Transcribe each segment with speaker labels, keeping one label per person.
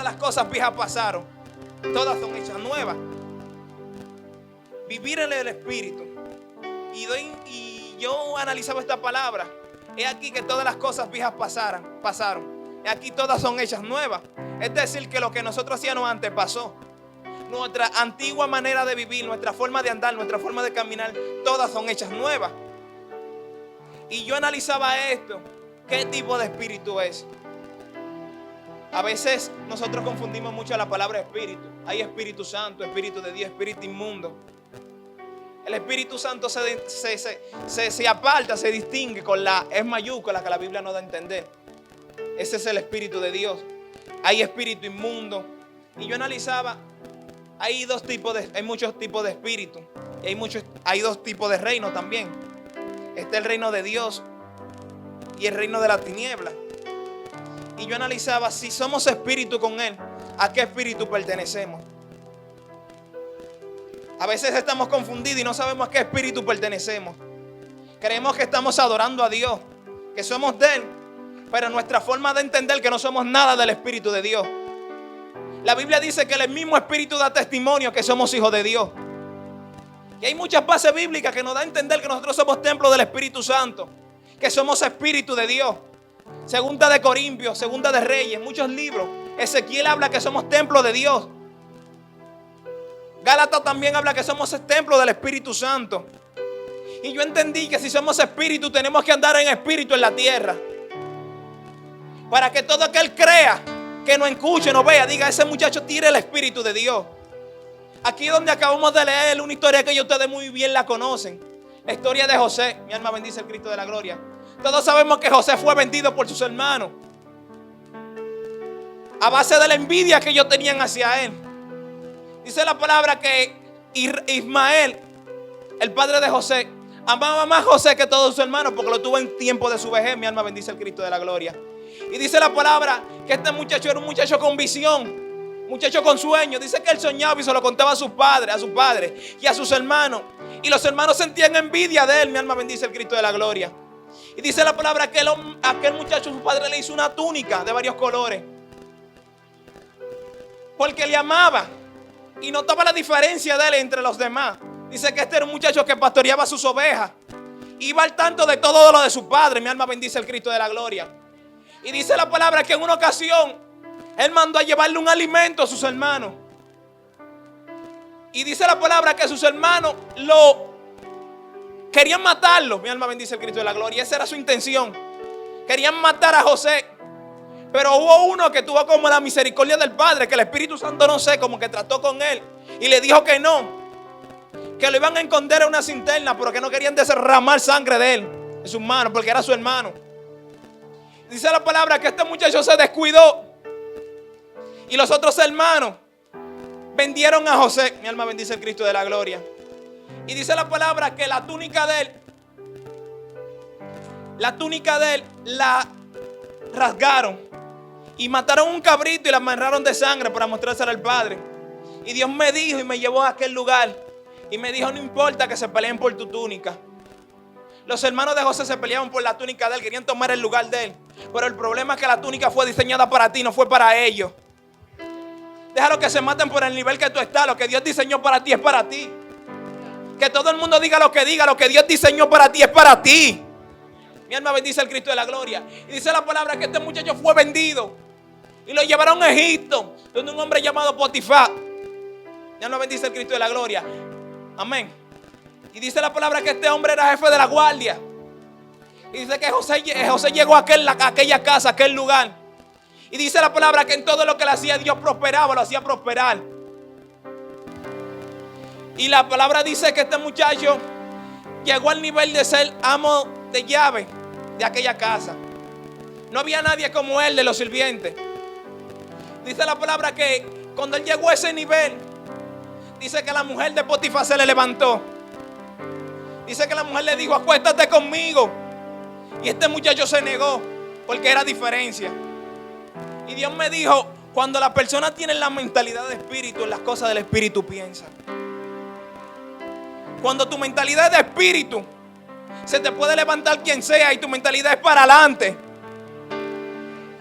Speaker 1: todas las cosas viejas pasaron, todas son hechas nuevas. Vivir en el Espíritu. Y yo analizaba esta palabra. He aquí que todas las cosas viejas pasaron. He aquí todas son hechas nuevas. Es decir, que lo que nosotros hacíamos antes pasó. Nuestra antigua manera de vivir, nuestra forma de andar, nuestra forma de caminar, todas son hechas nuevas. Y yo analizaba esto. ¿Qué tipo de espíritu es? A veces nosotros confundimos mucho la palabra espíritu. Hay Espíritu Santo, Espíritu de Dios, Espíritu inmundo. El Espíritu Santo se aparta, se distingue con la E mayúscula que la Biblia nos da a entender. Ese es el Espíritu de Dios. Hay espíritu inmundo. Y yo analizaba, hay muchos tipos de espíritu. Y hay dos tipos de reino también. Está el reino de Dios y el reino de la tiniebla. Y yo analizaba, si somos espíritu con Él, ¿a qué espíritu pertenecemos? A veces estamos confundidos y no sabemos a qué espíritu pertenecemos. Creemos que estamos adorando a Dios, que somos de Él, pero nuestra forma de entender que no somos nada del Espíritu de Dios. La Biblia dice que el mismo Espíritu da testimonio que somos hijos de Dios. Y hay muchas bases bíblicas que nos dan a entender que nosotros somos templo del Espíritu Santo, que somos Espíritu de Dios. Segunda de Corintios, Segunda de Reyes, muchos libros. Ezequiel habla que somos templo de Dios. Gálatas también habla que somos el templo del Espíritu Santo. Y yo entendí que si somos espíritu, tenemos que andar en espíritu en la tierra. Para que todo aquel crea, que nos escuche, nos vea, diga, ese muchacho tiene el Espíritu de Dios. Aquí donde acabamos de leer una historia que ustedes muy bien la conocen. La historia de José. Mi alma bendice el Cristo de la gloria. Todos sabemos que José fue vendido por sus hermanos a base de la envidia que ellos tenían hacia él. Dice la palabra que Ismael, el padre de José, amaba más a José que todos sus hermanos porque lo tuvo en tiempo de su vejez. Mi alma bendice el Cristo de la gloria. Y dice la palabra que este muchacho era un muchacho con visión, muchacho con sueño. Dice que él soñaba y se lo contaba a sus padres y a sus hermanos. Y los hermanos sentían envidia de él. Mi alma bendice el Cristo de la gloria. Y dice la palabra que aquel muchacho, su padre le hizo una túnica de varios colores, porque le amaba y notaba la diferencia de él entre los demás. Dice que este era un muchacho que pastoreaba sus ovejas, iba al tanto de todo lo de su padre. Mi alma bendice el Cristo de la gloria. Y dice la palabra que en una ocasión él mandó a llevarle un alimento a sus hermanos. Y dice la palabra que sus hermanos querían matarlo. Mi alma bendice el Cristo de la gloria. Esa era su intención. Querían matar a José. Pero hubo uno que tuvo como la misericordia del Padre, que el Espíritu Santo, no sé, como que trató con él y le dijo que no, que lo iban a esconder en una cisterna, pero que no querían derramar sangre de él en sus manos, porque era su hermano. Dice la palabra que este muchacho se descuidó y los otros hermanos vendieron a José. Mi alma bendice el Cristo de la gloria. Y dice la palabra que la túnica de él la rasgaron y mataron un cabrito y la amarraron de sangre para mostrársela al Padre. Y Dios me dijo y me llevó a aquel lugar y me dijo: no importa que se peleen por tu túnica. Los hermanos de José se peleaban por la túnica de él, querían tomar el lugar de él. Pero el problema es que la túnica fue diseñada para ti, no fue para ellos. Déjalo que se maten por el nivel que tú estás. Lo que Dios diseñó para ti es para ti. Que todo el mundo diga, lo que Dios diseñó para ti es para ti. Mi alma bendice el Cristo de la gloria. Y dice la palabra que este muchacho fue vendido y lo llevaron a Egipto, donde un hombre llamado Potifar. Mi alma bendice el Cristo de la gloria. Amén. Y dice la palabra que este hombre era jefe de la guardia. Y dice que José llegó a aquella casa, a aquel lugar. Y dice la palabra que en todo lo que le hacía Dios prosperaba, lo hacía prosperar. Y la palabra dice que este muchacho llegó al nivel de ser amo de llave de aquella casa. No había nadie como él de los sirvientes. Dice la palabra que cuando él llegó a ese nivel, dice que la mujer de Potifar se le levantó. Dice que la mujer le dijo: acuéstate conmigo. Y este muchacho se negó porque era diferencia. Y Dios me dijo: cuando la persona tiene la mentalidad de espíritu, en las cosas del espíritu piensa. Cuando tu mentalidad es de espíritu, se te puede levantar quien sea y tu mentalidad es para adelante.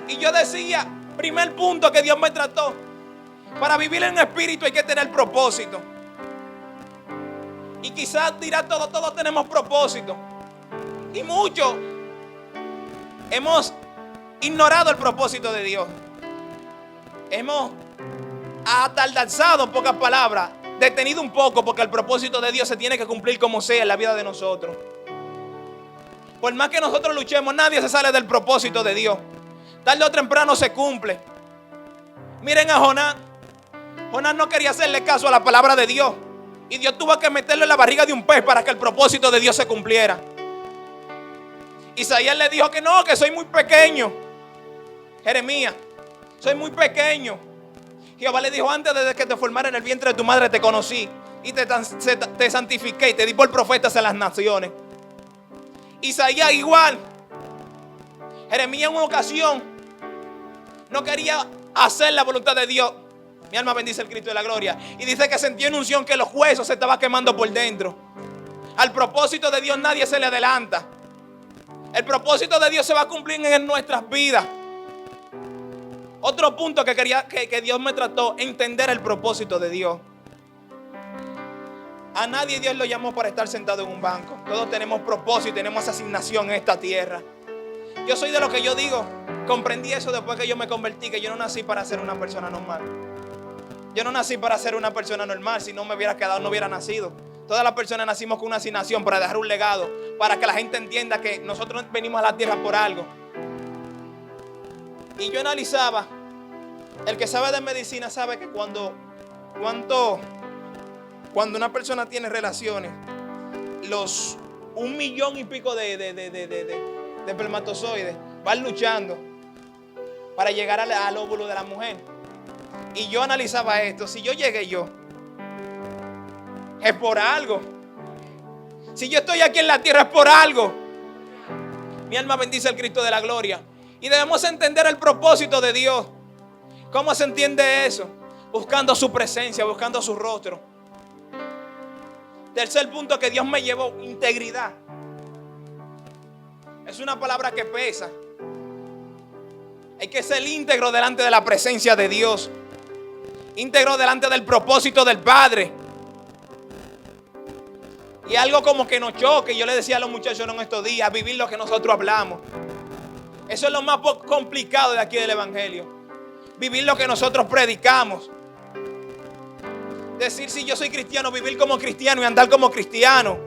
Speaker 1: Y yo decía, Primer punto que Dios me trató. Para vivir en espíritu hay que tener propósito. Y quizás dirá todos tenemos propósito. Y muchos hemos ignorado el propósito de Dios. Hemos atardanzado, en pocas palabras, detenido un poco, porque el propósito de Dios se tiene que cumplir como sea en la vida de nosotros. Por más que nosotros luchemos, nadie se sale del propósito de Dios. Tarde o temprano se cumple. Miren a Jonás. Jonás no quería hacerle caso a la palabra de Dios. Y Dios tuvo que meterlo en la barriga de un pez para que el propósito de Dios se cumpliera. Isaías le dijo que no, que soy muy pequeño. Jeremías, soy muy pequeño. Jehová le dijo: antes de que te formara en el vientre de tu madre te conocí y te santifiqué y te di por profetas en las naciones. Isaías igual. Jeremías en una ocasión no quería hacer la voluntad de Dios. Mi alma bendice el Cristo de la gloria. Y dice que sentía una unción que los huesos se estaban quemando por dentro. Al propósito de Dios nadie se le adelanta. El propósito de Dios se va a cumplir en nuestras vidas. Otro punto que quería que Dios me trató: entender el propósito de Dios. A nadie Dios lo llamó para estar sentado en un banco. Todos tenemos propósito y tenemos asignación en esta tierra. Yo soy de lo que yo digo. Comprendí eso después que yo me convertí, que yo no nací para ser una persona normal. Yo no nací para ser una persona normal. Si no me hubiera quedado, no hubiera nacido. Todas las personas nacimos con una asignación para dejar un legado, para que la gente entienda que nosotros venimos a la tierra por algo. Y yo analizaba. El que sabe de medicina sabe que cuando una persona tiene relaciones, los 1 millón y pico de espermatozoides van luchando para llegar al óvulo de la mujer. Y yo analizaba esto. Si yo llegué es por algo. Si yo estoy aquí en la tierra es por algo. Mi alma bendice al Cristo de la gloria. Y debemos entender el propósito de Dios. ¿Cómo se entiende eso? Buscando su presencia, buscando su rostro. Tercer punto que Dios me llevó: integridad. Es una palabra que pesa. Hay que ser íntegro delante de la presencia de Dios. Íntegro delante del propósito del Padre. Y algo como que nos choque. Yo le decía a los muchachos en estos días: vivir lo que nosotros hablamos. Eso es lo más complicado de aquí del Evangelio. Vivir lo que nosotros predicamos. Decir: si yo soy cristiano, vivir como cristiano y andar como cristiano.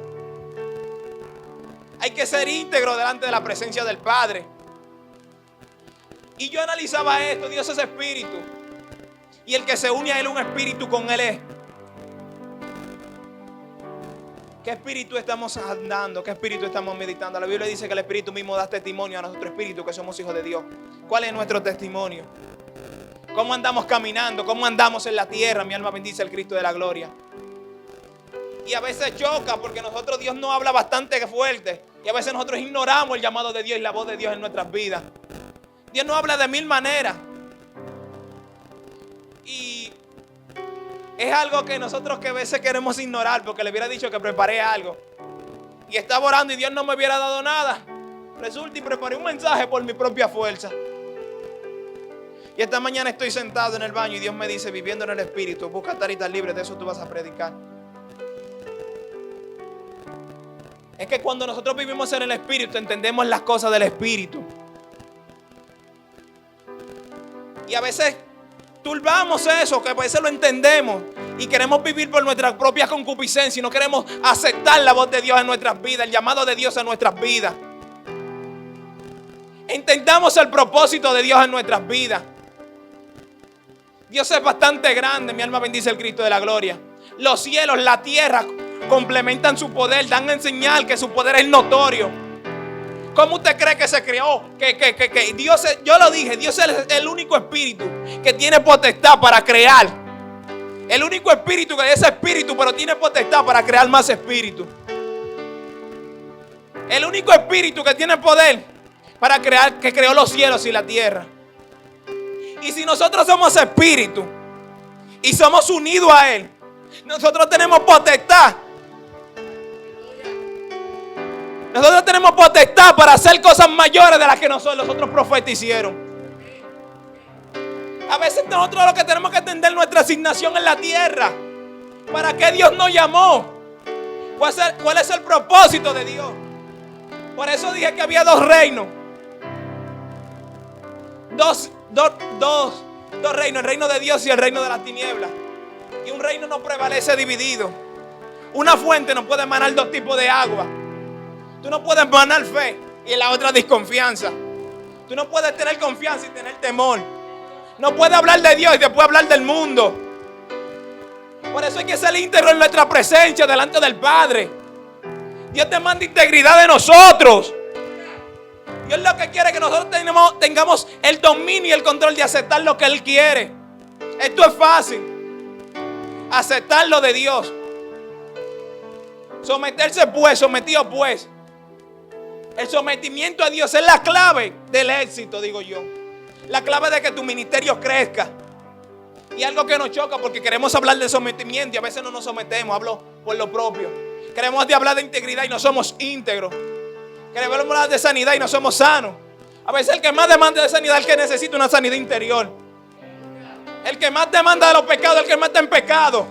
Speaker 1: Hay que ser íntegro delante de la presencia del Padre. Y yo analizaba esto: Dios es espíritu. Y el que se une a Él, un espíritu con Él es. ¿Qué espíritu estamos andando? ¿Qué espíritu estamos meditando? La Biblia dice que el espíritu mismo da testimonio a nuestro espíritu que somos hijos de Dios. ¿Cuál es nuestro testimonio? ¿Cómo andamos caminando? ¿Cómo andamos en la tierra? Mi alma bendice al Cristo de la gloria. Y a veces choca porque Dios nos habla bastante fuerte. Y a veces nosotros ignoramos el llamado de Dios y la voz de Dios en nuestras vidas. Dios nos habla de 1000 maneras. Y es algo que nosotros que a veces queremos ignorar, porque le hubiera dicho que preparé algo. Y estaba orando y Dios no me hubiera dado nada. Resulta y preparé un mensaje por mi propia fuerza. Y esta mañana estoy sentado en el baño y Dios me dice: viviendo en el Espíritu, busca taritas libres, de eso tú vas a predicar. Es que cuando nosotros vivimos en el Espíritu, entendemos las cosas del Espíritu. Y a veces turbamos eso, que a veces lo entendemos y queremos vivir por nuestra propia concupiscencia y no queremos aceptar la voz de Dios en nuestras vidas, el llamado de Dios en nuestras vidas. Entendamos el propósito de Dios en nuestras vidas. Dios es bastante grande, mi alma bendice el Cristo de la gloria. Los cielos, la tierra complementan su poder, dan a enseñar que su poder es notorio. ¿Cómo usted cree que se creó? Que Dios, yo lo dije, Dios es el único espíritu que tiene potestad para crear. El único espíritu que es espíritu, pero tiene potestad para crear más espíritu. El único espíritu que tiene poder para crear, que creó los cielos y la tierra. Y si nosotros somos espíritu y somos unidos a Él, nosotros tenemos potestad. Nosotros tenemos potestad para hacer cosas mayores de las que los otros profetas hicieron. veces nosotros lo que tenemos que entender nuestra asignación en la tierra. ¿Para qué Dios nos llamó? ¿Cuál es el propósito de Dios? Por eso dije que había dos reinos. Dos reinos, el reino de Dios y el reino de las tinieblas. Y un reino no prevalece dividido. Una fuente no puede emanar dos tipos de agua. Tú no puedes emanar fe y en la otra desconfianza. Tú no puedes tener confianza y tener temor. No puedes hablar de Dios y después hablar del mundo. Por eso hay que ser íntegro en nuestra presencia delante del Padre. Dios demanda integridad de nosotros. Dios lo que quiere es que nosotros tengamos el dominio y el control de aceptar lo que Él quiere. Esto es fácil. Aceptar lo de Dios. Someterse pues, sometido pues. El sometimiento a Dios es la clave del éxito, digo yo. La clave de que tu ministerio crezca. Y algo que nos choca porque queremos hablar de sometimiento y a veces no nos sometemos. Hablo por lo propio. Queremos hablar de integridad y no somos íntegros. Queremos hablar de sanidad y no somos sanos. A veces el que más demanda de sanidad es el que necesita una sanidad interior. El que más demanda de los pecados es el que más está en pecado.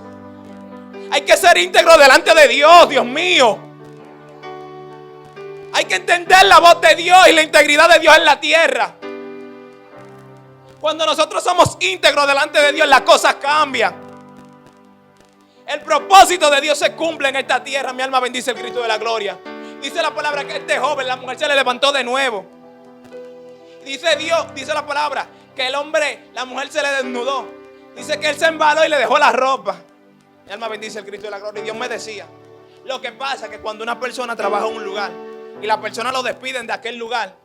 Speaker 1: Hay que ser íntegro delante de Dios, Dios mío. Hay que entender la voz de Dios y la integridad de Dios en la tierra. Cuando nosotros somos íntegros delante de Dios, las cosas cambian. El propósito de Dios se cumple en esta tierra. Mi alma bendice el Cristo de la gloria. Dice la palabra que este joven, la mujer se le levantó de nuevo. Dice Dios, dice la palabra, que el hombre, la mujer se le desnudó. Dice que él se embaló y le dejó la ropa. Mi alma bendice el Cristo de la gloria. Y Dios me decía, lo que pasa es que cuando una persona trabaja en un lugar y la persona lo despiden de aquel lugar,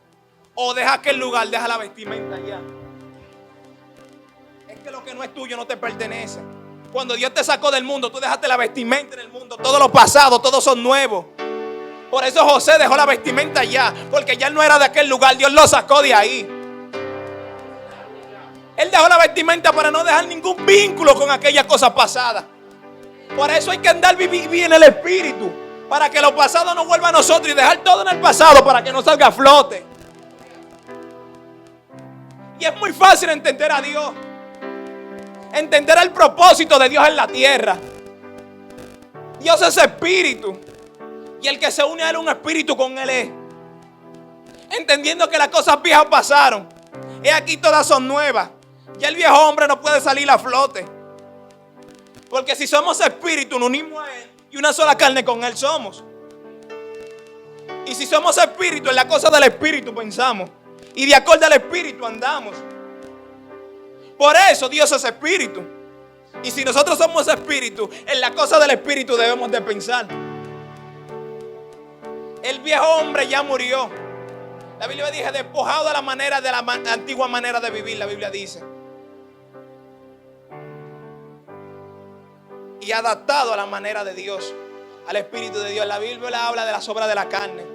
Speaker 1: o deja aquel lugar, deja la vestimenta allá. Es que lo que no es tuyo no te pertenece. Cuando Dios te sacó del mundo, tú dejaste la vestimenta en el mundo. Todo lo pasado, todos son nuevos. Por eso José dejó la vestimenta allá, porque ya no era de aquel lugar, Dios lo sacó de ahí. Él dejó la vestimenta para no dejar ningún vínculo con aquellas cosas pasadas. Por eso hay que andar vivir en el Espíritu, para que lo pasado no vuelva a nosotros y dejar todo en el pasado para que no salga a flote. Y es muy fácil entender a Dios, entender el propósito de Dios en la tierra. Dios es Espíritu. Y el que se une a Él, un espíritu con Él es. Entendiendo que las cosas viejas pasaron. Y aquí todas son nuevas. Ya el viejo hombre no puede salir a flote. Porque si somos espíritu, nos unimos a Él. Y una sola carne con Él somos. Y si somos espíritu, en la cosa del espíritu pensamos. Y de acuerdo al espíritu andamos. Por eso Dios es espíritu. Y si nosotros somos espíritu, en la cosa del espíritu debemos de pensar. El viejo hombre ya murió. La Biblia dice despojado de la antigua manera de vivir. La Biblia dice. Y adaptado a la manera de Dios, al Espíritu de Dios. La Biblia habla de las obras de la carne.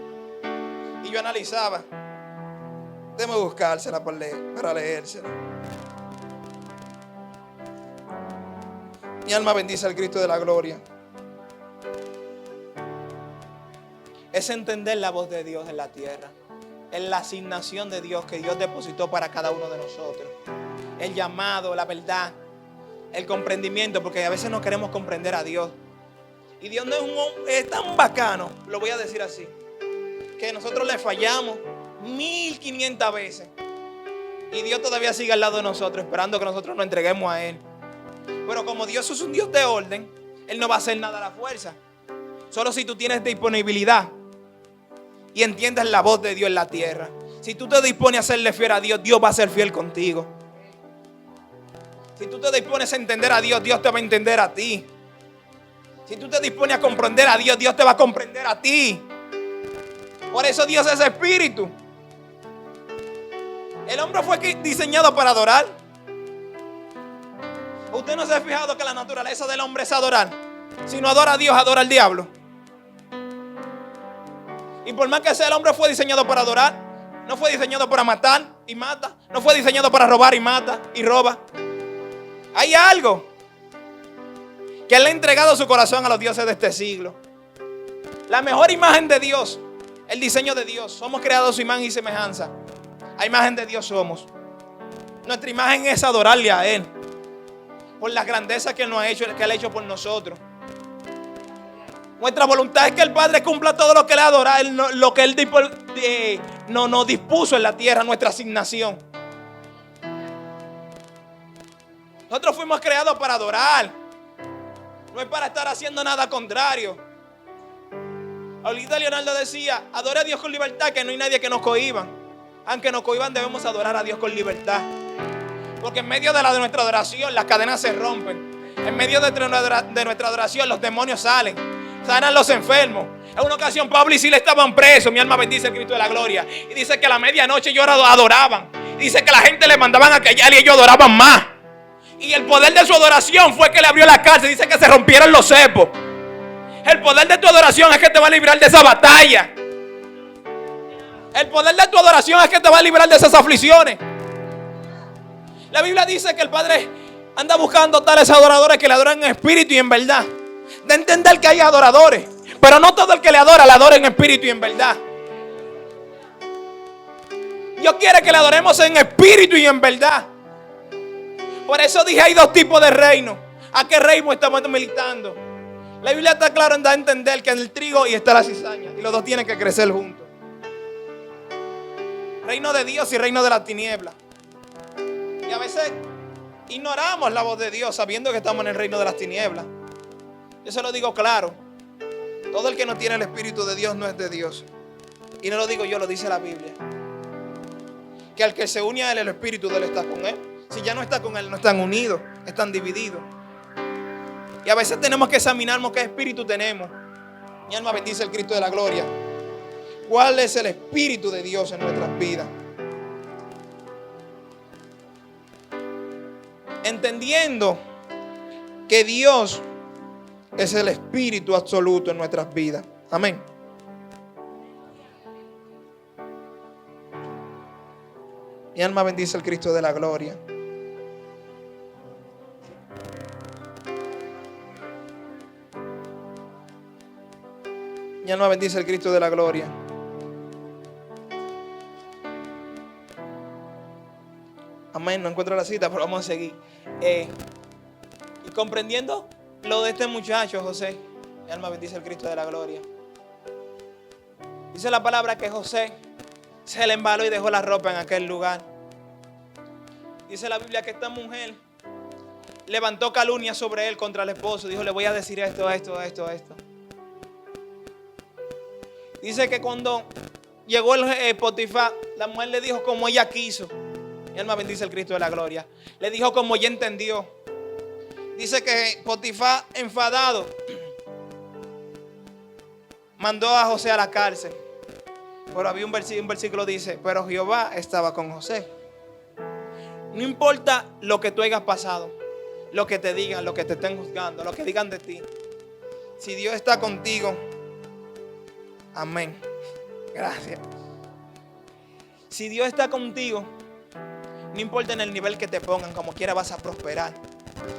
Speaker 1: Y yo analizaba. Déjame buscársela para leérsela. Mi alma bendice al Cristo de la gloria. Es entender la voz de Dios en la tierra. Es la asignación de Dios que Dios depositó para cada uno de nosotros. El llamado, la verdad, el comprendimiento, porque a veces no queremos comprender a Dios. Y Dios no es tan bacano, lo voy a decir así, que nosotros le fallamos 1500 veces. Y Dios todavía sigue al lado de nosotros, esperando que nosotros nos entreguemos a Él. Pero como Dios es un Dios de orden, Él no va a hacer nada a la fuerza. Solo si tú tienes disponibilidad y entiendes la voz de Dios en la tierra. Si tú te dispones a serle fiel a Dios, Dios va a ser fiel contigo. Si tú te dispones a entender a Dios, Dios te va a entender a ti. Si tú te dispones a comprender a Dios, Dios te va a comprender a ti. Por eso Dios es espíritu. El hombre fue diseñado para adorar. ¿Usted no se ha fijado que la naturaleza del hombre es adorar? Si no adora a Dios, adora al diablo. Y por más que sea, el hombre fue diseñado para adorar. No fue diseñado para matar y mata. No fue diseñado para robar y mata y roba. Hay algo que Él le ha entregado su corazón a los dioses de este siglo. La mejor imagen de Dios, el diseño de Dios. Somos creados a su imagen y semejanza. A imagen de Dios somos. Nuestra imagen es adorarle a Él por la grandeza que Él nos ha hecho, que Él ha hecho por nosotros. Nuestra voluntad es que el Padre cumpla todo lo que Él adora, lo que Él nos dispuso en la tierra, nuestra asignación. Nosotros fuimos creados para adorar, no es para estar haciendo nada contrario. Ahorita Leonardo decía: adore a Dios con libertad, que no hay nadie que nos cohiba. Aunque nos cohiban, debemos adorar a Dios con libertad. Porque en medio de nuestra adoración las cadenas se rompen. En medio de nuestra adoración los demonios salen. Sanan los enfermos. En una ocasión Pablo y Silas estaban presos. Mi alma bendice el Cristo de la gloria. Y dice que a la medianoche ellos adoraban. Y dice que la gente le mandaban a callar y ellos adoraban más. Y el poder de su adoración fue que le abrió la cárcel. Dice que se rompieron los cepos. El poder de tu adoración es que te va a librar de esa batalla. El poder de tu adoración es que te va a librar de esas aflicciones. La Biblia dice que el Padre anda buscando tales adoradores que le adoran en espíritu y en verdad. De entender que hay adoradores, pero no todo el que le adora en espíritu y en verdad. Dios quiere que le adoremos en espíritu y en verdad. Por eso dije, hay dos tipos de reino. ¿A qué reino estamos militando? La Biblia está clara en dar a entender que en el trigo y está la cizaña, y los dos tienen que crecer juntos. Reino de Dios y reino de la tiniebla. Y a veces ignoramos la voz de Dios sabiendo que estamos en el reino de las tinieblas. Yo se lo digo claro: todo el que no tiene el Espíritu de Dios no es de Dios. Y no lo digo yo, lo dice la Biblia. Que al que se une a Él, el Espíritu de Él está con Él. Si ya no está con Él, no están unidos, están divididos. Y a veces tenemos que examinarnos qué espíritu tenemos. Mi alma bendice el Cristo de la gloria. ¿Cuál es el Espíritu de Dios en nuestras vidas? Entendiendo que Dios es el Espíritu absoluto en nuestras vidas. Amén. Mi alma bendice el Cristo de la gloria. Mi alma bendice el Cristo de la gloria. Amén, no encuentro la cita, pero vamos a seguir. Y comprendiendo lo de este muchacho, José, mi alma bendice el Cristo de la gloria. Dice la palabra que José se le embaló y dejó la ropa en aquel lugar. Dice la Biblia que esta mujer levantó calumnia sobre él contra el esposo. Dijo: le voy a decir esto. Dice que cuando llegó el Potifar, la mujer le dijo como ella quiso. Mi alma bendice el Cristo de la gloria. Le dijo como ella entendió. Dice que Potifar, enfadado, mandó a José a la cárcel. Pero había un versículo dice: pero Jehová estaba con José. No importa lo que tú hayas pasado, lo que te digan, lo que te estén juzgando, lo que digan de ti. Si Dios está contigo, amén. Gracias. Si Dios está contigo, no importa en el nivel que te pongan, como quiera vas a prosperar.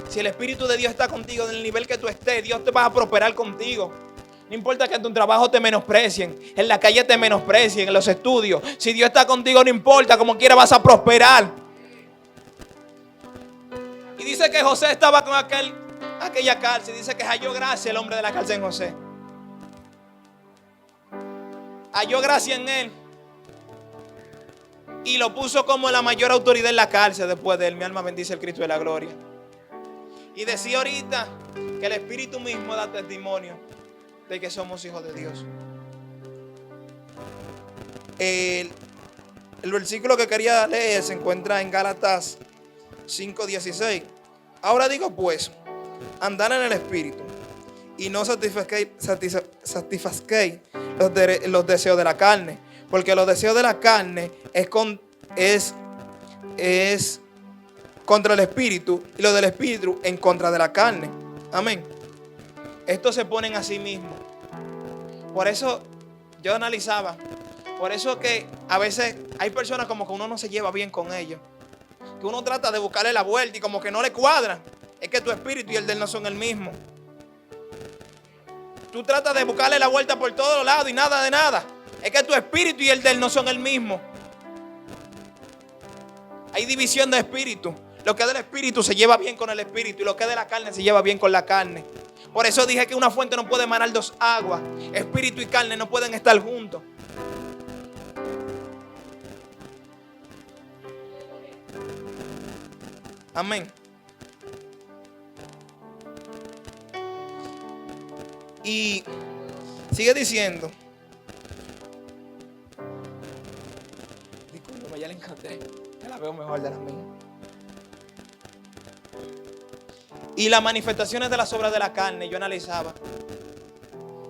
Speaker 1: Si el Espíritu de Dios está contigo, en el nivel que tú estés, Dios te va a prosperar contigo. No importa que en tu trabajo te menosprecien, en la calle te menosprecien, en los estudios. Si Dios está contigo, no importa, como quiera vas a prosperar. Y dice que José estaba con aquella cárcel. Dice que halló gracia el hombre de la cárcel en José. Halló gracia en él. Y lo puso como la mayor autoridad en la cárcel después de él. Mi alma bendice el Cristo de la gloria. Y decía ahorita que el Espíritu mismo da testimonio de que somos hijos de Dios. El versículo que quería leer se encuentra en Gálatas 5:16. Ahora digo pues, andad en el Espíritu y no satisfazcáis los deseos de la carne, porque los deseos de la carne es contra el Espíritu, y los del Espíritu en contra de la carne. Amén. Estos se ponen a sí mismos. Por eso yo analizaba, por eso que a veces hay personas como que uno no se lleva bien con ellos, que uno trata de buscarle la vuelta y como que no le cuadra. Es que tu espíritu y el de él no son el mismo. Tú tratas de buscarle la vuelta por todos lados y nada de nada. Es que tu espíritu y el de él no son el mismo. Hay división de espíritu. Lo que es del espíritu se lleva bien con el espíritu y lo que es de la carne se lleva bien con la carne. Por eso dije que una fuente no puede emanar dos aguas. Espíritu y carne no pueden estar juntos. Amén. Y sigue diciendo. Discúlpame, ya le encanté. Ya la veo mejor de las mías. Y las manifestaciones de las obras de la carne, yo analizaba.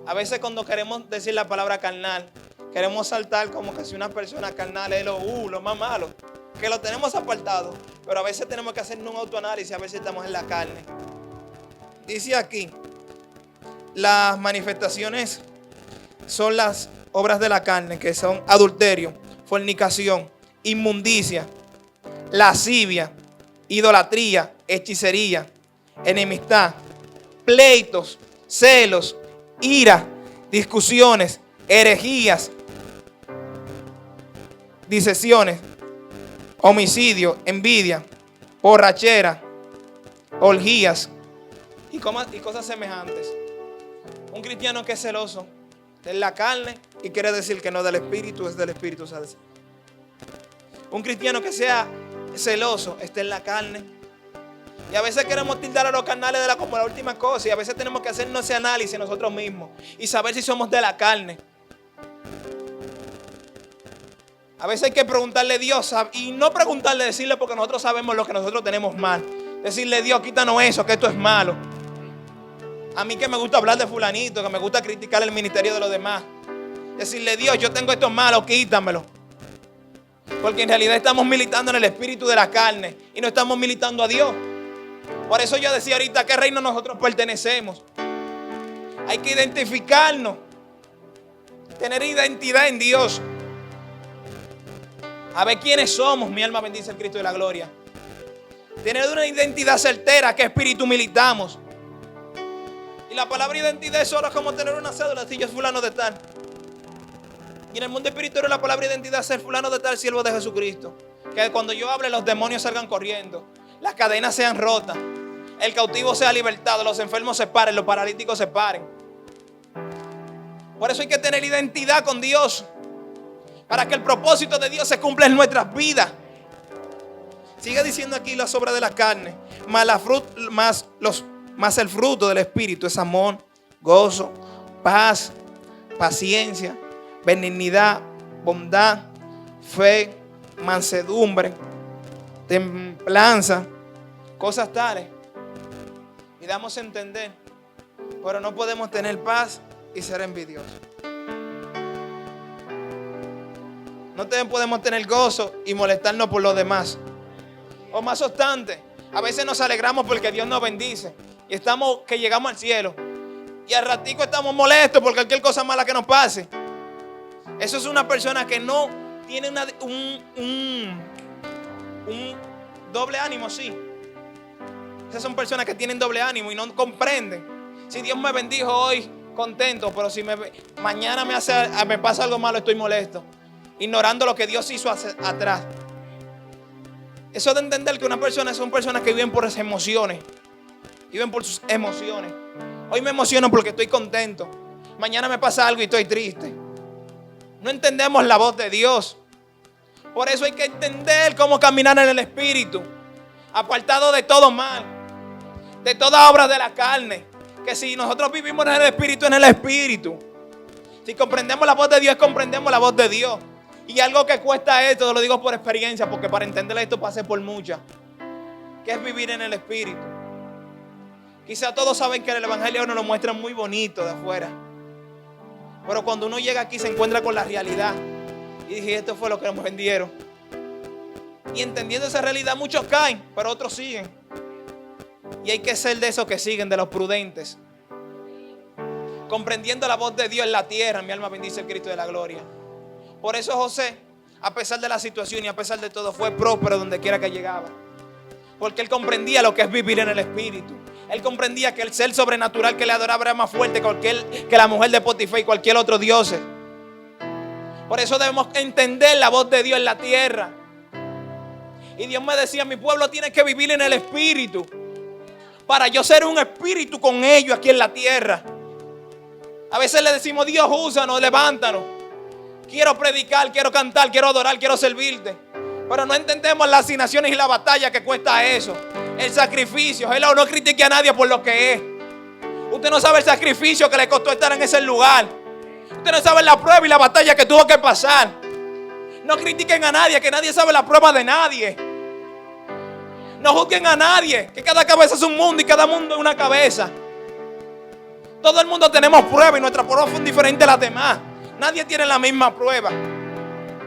Speaker 1: A veces cuando queremos decir la palabra carnal, queremos saltar como que si una persona carnal es lo más malo, que lo tenemos apartado. Pero a veces tenemos que hacer un autoanálisis, a veces estamos en la carne. Dice aquí, las manifestaciones son las obras de la carne, que son adulterio, fornicación, inmundicia, lascivia, idolatría, hechicería, enemistad, pleitos, celos, ira, discusiones, herejías, disensiones, homicidio, envidia, borrachera, orgías y cosas semejantes. Un cristiano que es celoso de la carne y quiere decir que no es del espíritu, es del espíritu. ¿Sabes? Un cristiano que sea celoso está en la carne. Y a veces queremos tildar a los carnales como la última cosa. Y a veces tenemos que hacernos ese análisis nosotros mismos y saber si somos de la carne. A veces hay que preguntarle a Dios y no preguntarle, decirle porque nosotros sabemos lo que nosotros tenemos mal. Decirle, Dios, quítanos eso, que esto es malo. A mí que me gusta hablar de fulanito, que me gusta criticar el ministerio de los demás. Decirle, Dios, yo tengo esto malo, quítamelo. Porque en realidad estamos militando en el espíritu de la carne y no estamos militando a Dios. Por eso yo decía ahorita, ¿a qué reino nosotros pertenecemos? Hay que identificarnos. Tener identidad en Dios. A ver quiénes somos, mi alma bendice el Cristo de la gloria. Tener una identidad certera, ¿qué espíritu militamos? Y la palabra identidad es solo como tener una cédula, si yo soy fulano de tal. Y en el mundo espiritual la palabra identidad es ser fulano de tal, siervo de Jesucristo. Que cuando yo hable los demonios salgan corriendo, las cadenas sean rotas, el cautivo sea libertado, los enfermos se paren, los paralíticos se paren. Por eso hay que tener identidad con Dios, para que el propósito de Dios se cumpla en nuestras vidas. Sigue diciendo aquí las obras de la carne, más el fruto del Espíritu es amor, gozo, paz, paciencia, benignidad, bondad, fe, mansedumbre, templanza, cosas tales. Y damos a entender, pero no podemos tener paz y ser envidiosos. No podemos tener gozo y molestarnos por los demás. O más obstante, a veces nos alegramos porque Dios nos bendice y estamos que llegamos al cielo. Y al ratico estamos molestos por cualquier cosa mala que nos pase. Eso es una persona que no tiene un doble ánimo, sí. Esas son personas que tienen doble ánimo y no comprenden. Si Dios me bendijo hoy, contento, pero si mañana me pasa algo malo, estoy molesto. Ignorando lo que Dios hizo atrás. Eso de entender que una persona son personas que viven por sus emociones. Viven por sus emociones. Hoy me emociono porque estoy contento. Mañana me pasa algo y estoy triste. No entendemos la voz de Dios. Por eso hay que entender cómo caminar en el Espíritu. Apartado de todo mal. De toda obra de la carne. Que si nosotros vivimos en el Espíritu, en el Espíritu. Si comprendemos la voz de Dios, comprendemos la voz de Dios. Y algo que cuesta esto, lo digo por experiencia, porque para entender esto pasé por muchas. Que es vivir en el Espíritu. Quizá todos saben que el Evangelio nos lo muestra muy bonito de afuera. Pero cuando uno llega aquí se encuentra con la realidad. Y dije, esto fue lo que nos vendieron. Y entendiendo esa realidad, muchos caen, pero otros siguen. Y hay que ser de esos que siguen, de los prudentes. Comprendiendo la voz de Dios en la tierra, mi alma bendice el Cristo de la gloria. Por eso José, a pesar de la situación y a pesar de todo, fue próspero donde quiera que llegaba. Porque él comprendía lo que es vivir en el Espíritu. Él comprendía que el ser sobrenatural que le adoraba era más fuerte que la mujer de Potifar y cualquier otro dios. Por eso debemos entender la voz de Dios en la tierra. Y Dios me decía, mi pueblo tiene que vivir en el espíritu, para yo ser un espíritu con ellos aquí en la tierra. A veces le decimos, Dios, úsanos, levántanos. Quiero predicar, quiero cantar, quiero adorar, quiero servirte. Pero no entendemos las asignaciones y la batalla que cuesta eso. El sacrificio. Hello, no critique a nadie por lo que es. Usted no sabe el sacrificio que le costó estar en ese lugar. Usted no sabe la prueba y la batalla que tuvo que pasar. No critiquen a nadie, que nadie sabe la prueba de nadie. No juzguen a nadie, que cada cabeza es un mundo y cada mundo es una cabeza. Todo el mundo tenemos pruebas y nuestras pruebas son diferentes a las demás. Nadie tiene la misma prueba.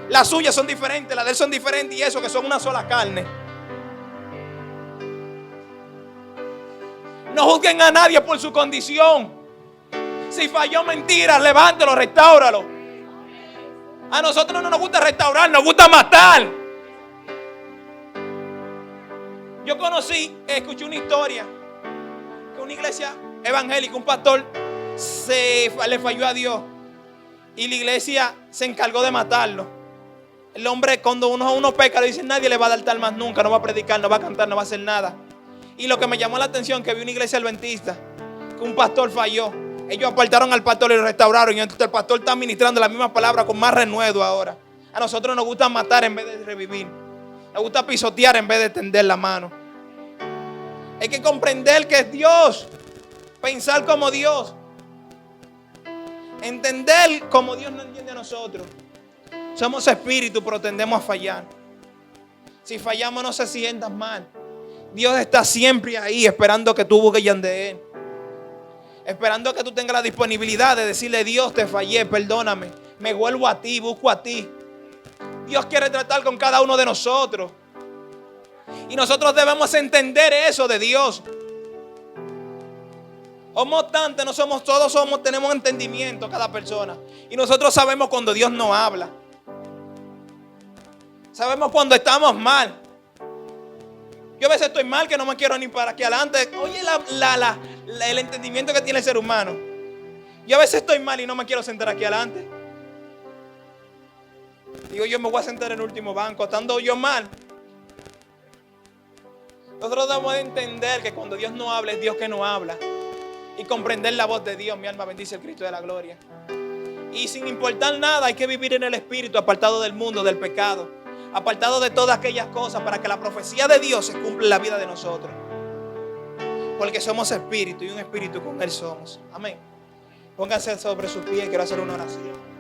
Speaker 1: Las suyas son diferentes, las de él son diferentes, y eso que son una sola carne. No juzguen a nadie por su condición. Si falló, mentira, levántelo, restáuralo. A nosotros no nos gusta restaurar, nos gusta matar. Yo escuché una historia que una iglesia evangélica, un pastor le falló a Dios y la iglesia se encargó de matarlo. El hombre, cuando uno peca, le dice, nadie le va a dar tal más nunca, no va a predicar, no va a cantar, no va a hacer nada. Y lo que me llamó la atención, que vi una iglesia adventista, que un pastor falló. Ellos apartaron al pastor y lo restauraron, y entonces el pastor está ministrando las mismas palabras con más renuevo ahora. A nosotros nos gusta matar en vez de revivir. Nos gusta pisotear en vez de tender la mano. Hay que comprender que es Dios. Pensar como Dios. Entender como Dios nos entiende a nosotros. Somos espíritu, pero tendemos a fallar. Si fallamos, no se sientan mal. Dios está siempre ahí esperando que tú busques de Él. Esperando que tú tengas la disponibilidad de decirle, Dios, te fallé, perdóname. Me vuelvo a ti, busco a ti. Dios quiere tratar con cada uno de nosotros. Y nosotros debemos entender eso de Dios. No obstante, no somos todos, tenemos entendimiento cada persona. Y nosotros sabemos cuando Dios nos habla. Sabemos cuando estamos mal. Yo a veces estoy mal que no me quiero ni para aquí adelante. Oye el entendimiento que tiene el ser humano. Yo a veces estoy mal y no me quiero sentar aquí adelante. Digo, yo me voy a sentar en el último banco, estando yo mal. Nosotros debemos de entender que cuando Dios no habla, es Dios que nos habla. Y comprender la voz de Dios. Mi alma bendice el Cristo de la gloria. Y sin importar nada, hay que vivir en el Espíritu, apartado del mundo, del pecado, apartado de todas aquellas cosas, para que la profecía de Dios se cumpla en la vida de nosotros. Porque somos espíritu, y un espíritu con Él somos. Amén. Pónganse sobre sus pies, quiero hacer una oración.